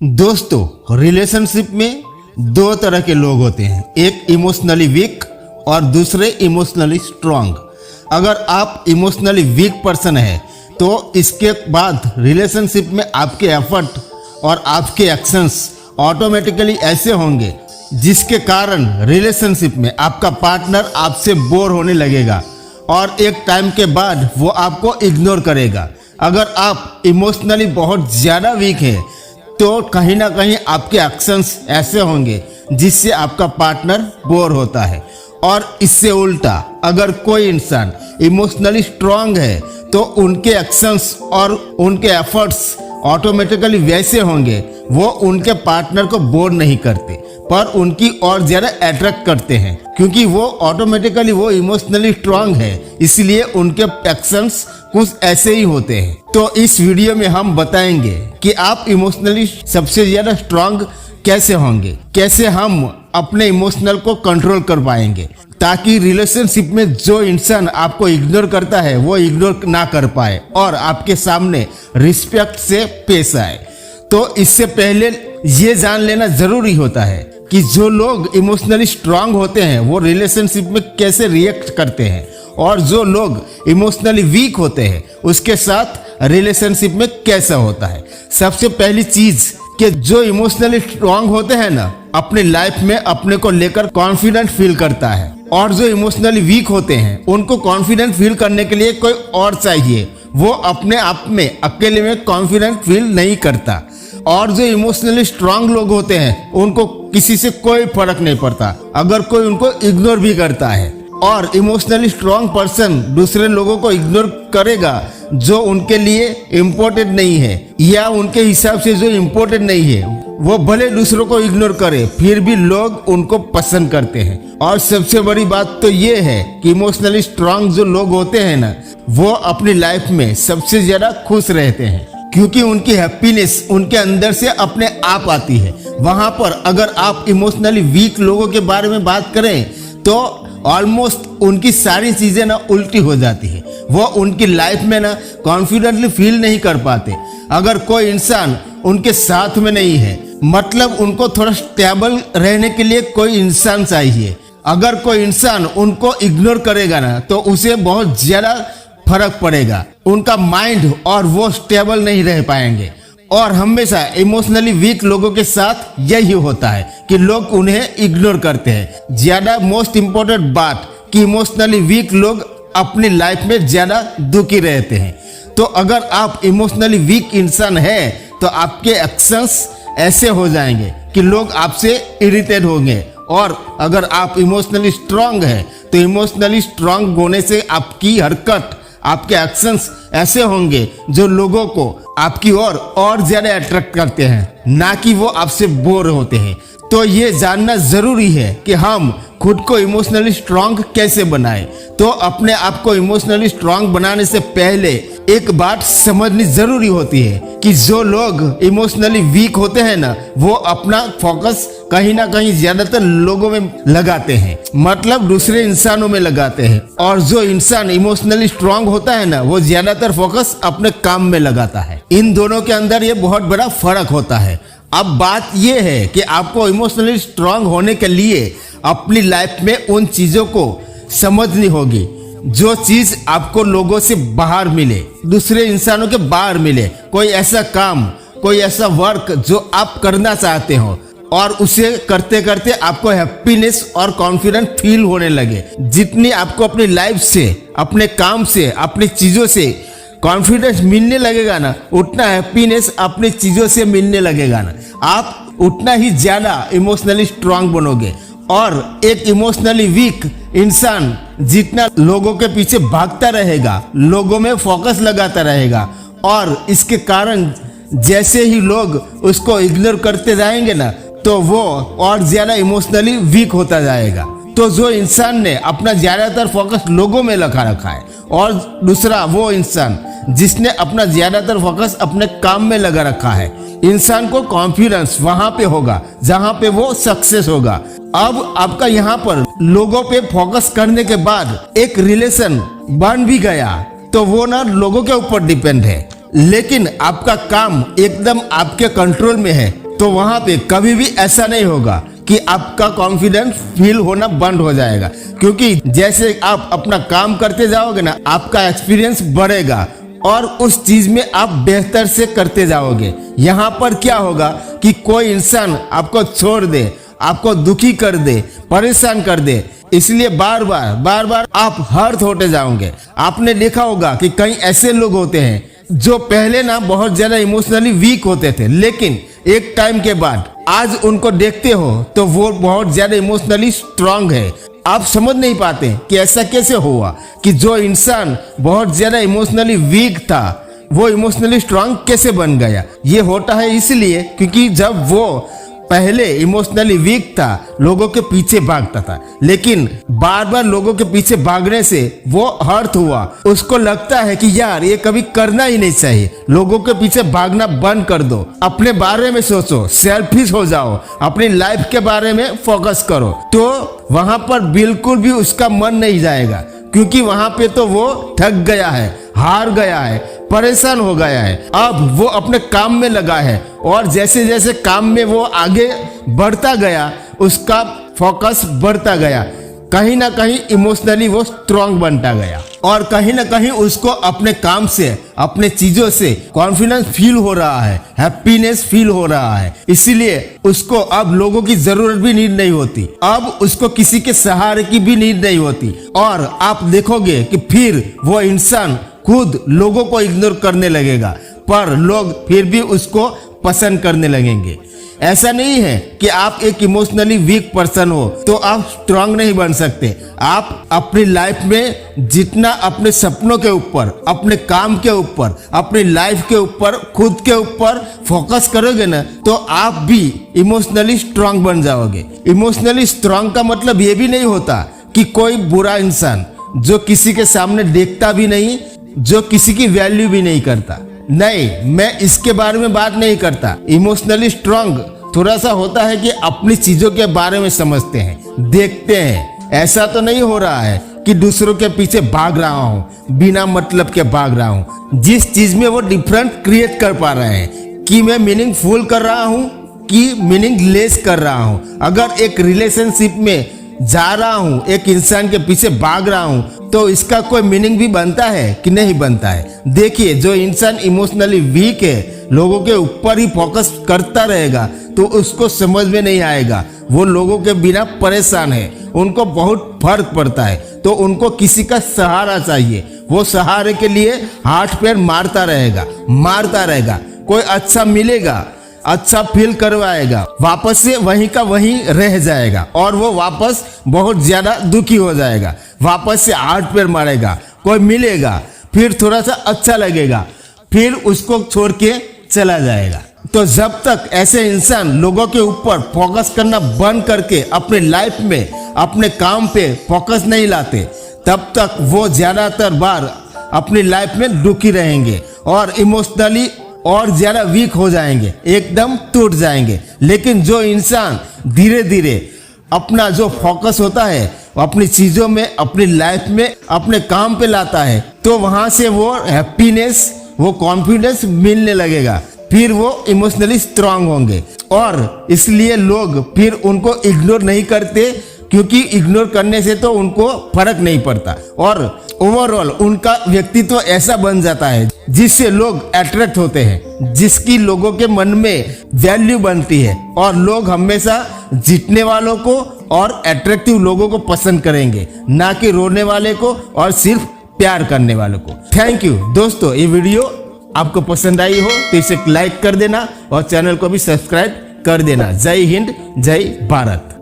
दोस्तों, रिलेशनशिप में दो तरह के लोग होते हैं, एक इमोशनली वीक और दूसरे इमोशनली स्ट्रांग। अगर आप इमोशनली वीक पर्सन है तो इसके बाद रिलेशनशिप में आपके एफर्ट और आपके एक्शंस ऑटोमेटिकली ऐसे होंगे जिसके कारण रिलेशनशिप में आपका पार्टनर आपसे बोर होने लगेगा और एक टाइम के बाद वो आपको इग्नोर करेगा। अगर आप इमोशनली बहुत ज़्यादा वीक है तो कहीं ना कहीं आपके एक्शंस ऐसे होंगे जिससे आपका पार्टनर बोर होता है। और इससे उल्टा अगर कोई इंसान इमोशनली स्ट्रांग है तो उनके एक्शंस और उनके एफर्ट्स ऑटोमेटिकली वैसे होंगे, वो उनके पार्टनर को बोर नहीं करते पर उनकी और ज़्यादा अट्रैक्ट करते हैं, क्योंकि वो ऑटोमेटिकली वो इमोशनली स्ट्रांग है, इसलिए उनके एक्शंस कुछ ऐसे ही होते हैं। तो इस वीडियो में हम बताएंगे कि आप इमोशनली सबसे ज़्यादा स्ट्रांग कैसे होंगे, कैसे हम अपने इमोशनल को कंट्रोल कर पाएंगे ताकि रिलेशनशिप में जो इंसान आपको इग्नोर करता है वो इग्नोर ना कर पाए और आपके सामने रिस्पेक्ट से पेश आए। तो इससे पहले ये जान लेना जरूरी होता है कि जो लोग इमोशनली स्ट्रांग होते हैं वो रिलेशनशिप में कैसे रिएक्ट करते हैं और जो लोग इमोशनली वीक होते हैं उसके साथ रिलेशनशिप में कैसा होता है। सबसे पहली चीज कि जो इमोशनली स्ट्रांग होते हैं ना, अपने लाइफ में अपने को लेकर कॉन्फिडेंट फील करता है, और जो इमोशनली वीक होते हैं उनको कॉन्फिडेंट फील करने के लिए कोई और चाहिए, वो अपने आप में अकेले में कॉन्फिडेंट फील नहीं करता। और जो इमोशनली स्ट्रांग लोग होते हैं उनको किसी से कोई फर्क नहीं पड़ता अगर कोई उनको इग्नोर भी करता है। और इमोशनली स्ट्रांग पर्सन दूसरे लोगों को इग्नोर करेगा जो उनके लिए इम्पोर्टेंट नहीं है या उनके हिसाब से जो इम्पोर्टेंट नहीं है, वो भले दूसरों को इग्नोर करे फिर भी लोग उनको पसंद करते हैं। और सबसे बड़ी बात तो ये है कि इमोशनली स्ट्रांग जो लोग होते हैं ना, वो अपनी लाइफ में सबसे ज्यादा खुश रहते हैं, क्योंकि उनकी हैप्पीनेस उनके अंदर से अपने आप आती है। वहां पर अगर आप इमोशनली वीक लोगों के बारे में बात करें तो ऑलमोस्ट उनकी सारी चीजें ना उल्टी हो जाती है, वो उनकी लाइफ में ना कॉन्फिडेंटली फील नहीं कर पाते। अगर कोई इंसान उनके साथ में नहीं है, मतलब उनको थोड़ा स्टेबल रहने के लिए कोई इंसान चाहिए। अगर कोई इंसान उनको इग्नोर करेगा ना तो उसे बहुत ज्यादा फर्क पड़ेगा, उनका माइंड और वो स्टेबल नहीं रह पाएंगे। और हमेशा इमोशनली वीक लोगों के साथ यही होता है कि लोग उन्हें इग्नोर करते हैं। ज्यादा मोस्ट इम्पोर्टेंट बात कि इमोशनली वीक लोग अपनी लाइफ में ज्यादा दुखी रहते हैं। तो अगर आप इमोशनली वीक इंसान है तो आपके एक्शंस ऐसे हो जाएंगे कि लोग आपसे इरिटेट होंगे। और अगर आप इमोशनली स्ट्रांग है तो इमोशनली स्ट्रांग होने से आपकी हरकत, आपके एक्शंस ऐसे होंगे जो लोगों को आपकी ओर और ज्यादा अट्रैक्ट करते हैं, ना कि वो आपसे बोर होते हैं। तो ये जानना जरूरी है कि हम खुद को इमोशनली स्ट्रांग कैसे बनाएं। तो अपने आप को इमोशनली स्ट्रांग बनाने से पहले एक बात समझनी जरूरी होती है कि जो लोग इमोशनली वीक होते हैं ना, वो अपना फोकस कहीं ना कहीं ज्यादातर लोगों में लगाते हैं, मतलब दूसरे इंसानों में लगाते हैं। और जो इंसान इमोशनली स्ट्रांग होता है ना, वो ज्यादातर फोकस अपने काम में लगाता है। इन दोनों के अंदर ये बहुत बड़ा फर्क होता है। अब बात यह है कि आपको इमोशनली स्ट्रांग होने के लिए अपनी लाइफ में उन चीजों को समझनी होगी जो चीज आपको लोगों से बाहर मिले, दूसरे इंसानों के बाहर मिले। कोई ऐसा काम, कोई ऐसा वर्क जो आप करना चाहते हो और उसे करते करते आपको हैप्पीनेस और कॉन्फिडेंस फील होने लगे। जितनी आपको अपनी लाइफ से, अपने काम से, अपनी चीजों से कॉन्फिडेंस मिलने लगेगा ना, उतना हैप्पीनेस अपनी चीजों से मिलने लगेगा ना, आप उतना ही ज्यादा इमोशनली स्ट्रांग बनोगे। और एक इमोशनली वीक इंसान जितना लोगों के पीछे भागता रहेगा, लोगों में फोकस लगाता रहेगा, और इसके कारण जैसे ही लोग उसको इग्नोर करते जाएंगे ना, तो वो और ज्यादा इमोशनली वीक होता जाएगा। तो जो इंसान ने अपना ज्यादातर फोकस लोगों में लगा रखा है और दूसरा वो इंसान जिसने अपना ज्यादातर फोकस अपने काम में लगा रखा है, इंसान को कॉन्फिडेंस वहां पे होगा जहां पे वो सक्सेस होगा। अब आपका यहाँ पर लोगों पे फोकस करने के बाद एक रिलेशन बन भी गया तो वो ना लोगों के ऊपर डिपेंड है, लेकिन आपका काम एकदम आपके कंट्रोल में है तो वहां पे कभी भी ऐसा नहीं होगा कि आपका कॉन्फिडेंस फील होना बंद हो जाएगा, क्योंकि जैसे आप अपना काम करते जाओगे ना, आपका एक्सपीरियंस बढ़ेगा और उस चीज में आप बेहतर से करते जाओगे। यहाँ पर क्या होगा कि कोई इंसान आपको छोड़ दे, आपको दुखी कर दे, परेशान कर दे, इसलिए बार बार आप हर्ट होते जाओगे। आपने देखा होगा कि कई ऐसे लोग होते हैं जो पहले ना बहुत ज्यादा इमोशनली वीक होते थे, लेकिन एक टाइम के बाद आज उनको देखते हो तो वो बहुत ज्यादा इमोशनली स्ट्रांग है। आप समझ नहीं पाते कि ऐसा कैसे हुआ कि जो इंसान बहुत ज्यादा इमोशनली वीक था वो इमोशनली स्ट्रांग कैसे बन गया। ये होता है इसलिए क्योंकि जब वो पहले इमोशनली वीक था, लोगों के पीछे भागता था, लेकिन बार बार लोगों के पीछे भागने से वो हर्ट हुआ। उसको लगता है कि यार ये कभी करना ही नहीं चाहिए, लोगों के पीछे भागना बंद कर दो, अपने बारे में सोचो, सेल्फिश हो जाओ, अपनी लाइफ के बारे में फोकस करो। तो वहां पर बिल्कुल भी उसका मन नहीं जाएगा, क्योंकि वहां पे तो वो थक गया है, हार गया है, परेशान हो गया है। अब वो अपने काम में लगा है और जैसे जैसे काम में वो आगे बढ़ता गया, उसका फोकस बढ़ता गया, कहीं ना कहीं इमोशनली वो स्ट्रांग बनता गया और कहीं ना कहीं उसको अपने काम से, अपने चीजों से कॉन्फिडेंस फील हो रहा है, हैप्पीनेस फील हो रहा है। इसीलिए उसको अब लोगों की जरूरत भी नीड नहीं होती, अब उसको किसी के सहारे की भी नीड नहीं होती। और आप देखोगे कि फिर वो इंसान खुद लोगों को इग्नोर करने लगेगा, पर लोग फिर भी उसको पसंद करने लगेंगे। ऐसा नहीं है कि आप एक इमोशनली वीक पर्सन हो तो आप स्ट्रांग नहीं बन सकते। आप अपनी लाइफ में जितना अपने सपनों के ऊपर, अपने काम के ऊपर, अपनी लाइफ के ऊपर, खुद के ऊपर फोकस करोगे ना, तो आप भी इमोशनली स्ट्रांग बन जाओगे। इमोशनली स्ट्रांग का मतलब ये भी नहीं होता कि कोई बुरा इंसान जो किसी के सामने देखता भी नहीं, जो किसी की वैल्यू भी नहीं करता, नहीं, मैं इसके बारे में बात नहीं करता। इमोशनली स्ट्रांग थोड़ा सा होता है कि अपनी चीजों के बारे में समझते हैं, देखते हैं। ऐसा तो नहीं हो रहा है कि दूसरों के पीछे भाग रहा हूं, बिना मतलब के भाग रहा हूं। जिस चीज में वो डिफरेंट क्रिएट कर पा रहे हैं कि मैं मीनिंगफुल कर रहा हूं कि मीनिंगलेस कर रहा हूं। अगर एक रिलेशनशिप में जा रहा हूं, एक इंसान के पीछे भाग रहा हूं, तो इसका कोई मीनिंग भी बनता है कि नहीं बनता है। देखिए, जो इंसान इमोशनली वीक है, लोगों के ऊपर ही फोकस करता रहेगा तो उसको समझ में नहीं आएगा। वो लोगों के बिना परेशान है, उनको बहुत फर्क पड़ता है, तो उनको किसी का सहारा चाहिए। वो सहारे के लिए हाथ पैर मारता रहेगा। कोई अच्छा मिलेगा, अच्छा फील करवाएगा, वापस से वहीं का वहीं रह जाएगा और वो वापस बहुत ज्यादा दुखी हो जाएगा, वापस से हाथ पैर मारेगा। कोई मिलेगा, फिर थोड़ा सा अच्छा लगेगा, फिर उसको छोड़ के चला जाएगा। तो जब तक ऐसे इंसान लोगों के ऊपर फोकस करना बंद करके अपने लाइफ में, अपने काम पे फोकस नहीं लाते, तब तक वो ज्यादातर बार अपनी लाइफ में दुखी रहेंगे और इमोशनली और ज्यादा वीक हो जाएंगे, एकदम टूट जाएंगे। लेकिन जो इंसान धीरे धीरे अपना जो फोकस होता है अपनी चीजों में, अपनी लाइफ में, अपने काम पे लाता है, तो वहां से वो हैप्पीनेस, वो कॉन्फिडेंस मिलने लगेगा, फिर वो इमोशनली स्ट्रांग होंगे। और इसलिए लोग फिर उनको इग्नोर नहीं करते, क्योंकि इग्नोर करने से तो उनको फर्क नहीं पड़ता और ओवरऑल उनका व्यक्तित्व ऐसा बन जाता है जिससे लोग अट्रैक्ट होते हैं, जिसकी लोगों के मन में वैल्यू बनती है और लोग हमेशा जीतने वालों को और अट्रैक्टिव लोगों को पसंद करेंगे, ना कि रोने वाले को और सिर्फ प्यार करने वालों को। थैंक यू दोस्तों, ये वीडियो आपको पसंद आई हो तो इसे लाइक कर देना और चैनल को भी सब्सक्राइब कर देना। जय हिंद, जय भारत।